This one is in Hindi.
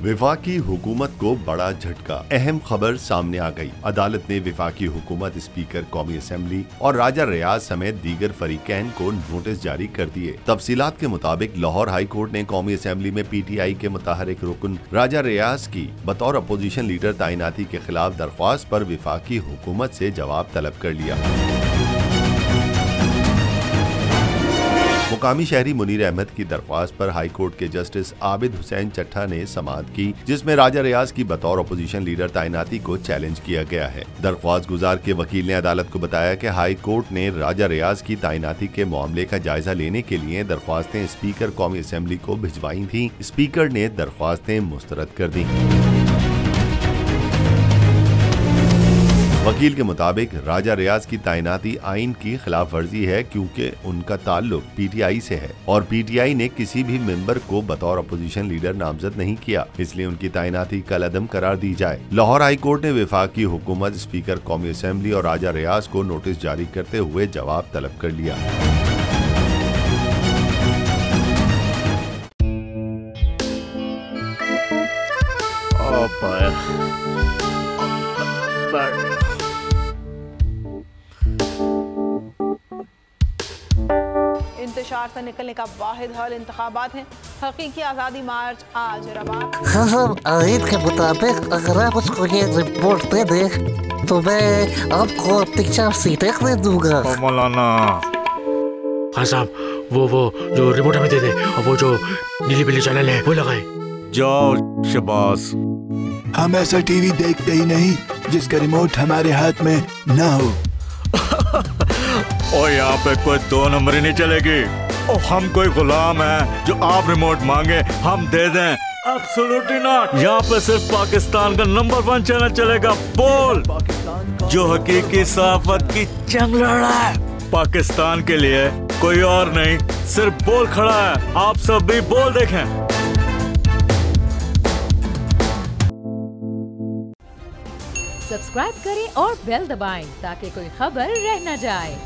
वफाकी हुकूमत को बड़ा झटका, अहम खबर सामने आ गई। अदालत ने वफाकी हुकूमत, स्पीकर कौमी असम्बली और राजा रियाज समेत दीगर फरीकैन को नोटिस जारी कर दिए। तफसीलात के मुताबिक लाहौर हाई कोर्ट ने कौमी असम्बली में PTI के मुतहरिक रुकन राजा रियाज की बतौर अपोजिशन लीडर तैनाती के खिलाफ दरख्वास्त पर वफाकी हुकूमत से जवाब तलब कर लिया। मुकामी शहरी मुनीर अहमद की दरख्वास्त पर हाई कोर्ट के जस्टिस आबिद हुसैन चट्टा ने समाअत की, जिसमें राजा रियाज की बतौर अपोजिशन लीडर तैनाती को चैलेंज किया गया है। दरख्वास्त गुजार के वकील ने अदालत को बताया कि हाई कोर्ट ने राजा रियाज की तैनाती के मामले का जायजा लेने के लिए दरख्वास्तें स्पीकर कौमी असम्बली को भिजवाई थी। स्पीकर ने दरख्वास्तें मुस्तरद कर दी। वकील के मुताबिक राजा रियाज की तैनाती आइन की खिलाफ वर्जी है, क्योंकि उनका ताल्लुक PTI से है और PTI ने किसी भी मेंबर को बतौर अपोजिशन लीडर नामजद नहीं किया, इसलिए उनकी तैनाती कलअदम करार दी जाए। लाहौर हाई कोर्ट ने वफाकी हुकूमत, स्पीकर कौमी असम्बली और राजा रियाज को नोटिस जारी करते हुए जवाब तलब कर लिया। इंतशार से निकलने का वाहिद हल इंतखाबात हैं। हकीकी आज़ादी मार्च आज रवा। हाँ साहब, आइन के मुताबिक अगर आप उसको ये रिपोर्ट दे दें तो मैं आपको 3-4 सीटें दे दूंगा। मौलाना। हाँ साहब, वो जो रिपोर्ट हमें दे दे और वो जो नीली पीली चैनल है वो लगाए। जाओ शबास। हम ऐसा टीवी देखते ही नहीं जिसका रिमोट हमारे हाथ में ना हो। और यहाँ पे कोई 2 नंबर ही नहीं चलेगी। और हम कोई गुलाम है जो आप रिमोट मांगे हम दे दें? Absolutely not. यहाँ पे सिर्फ पाकिस्तान का नंबर 1 चैनल चलेगा, बोल, जो हकीकी सहाफत की जंग लड़ रहा है। पाकिस्तान के लिए कोई और नहीं, सिर्फ बोल खड़ा है। आप सब भी बोल देखें। सब्सक्राइब करें और बेल दबाएं ताकि कोई खबर रह न जाए।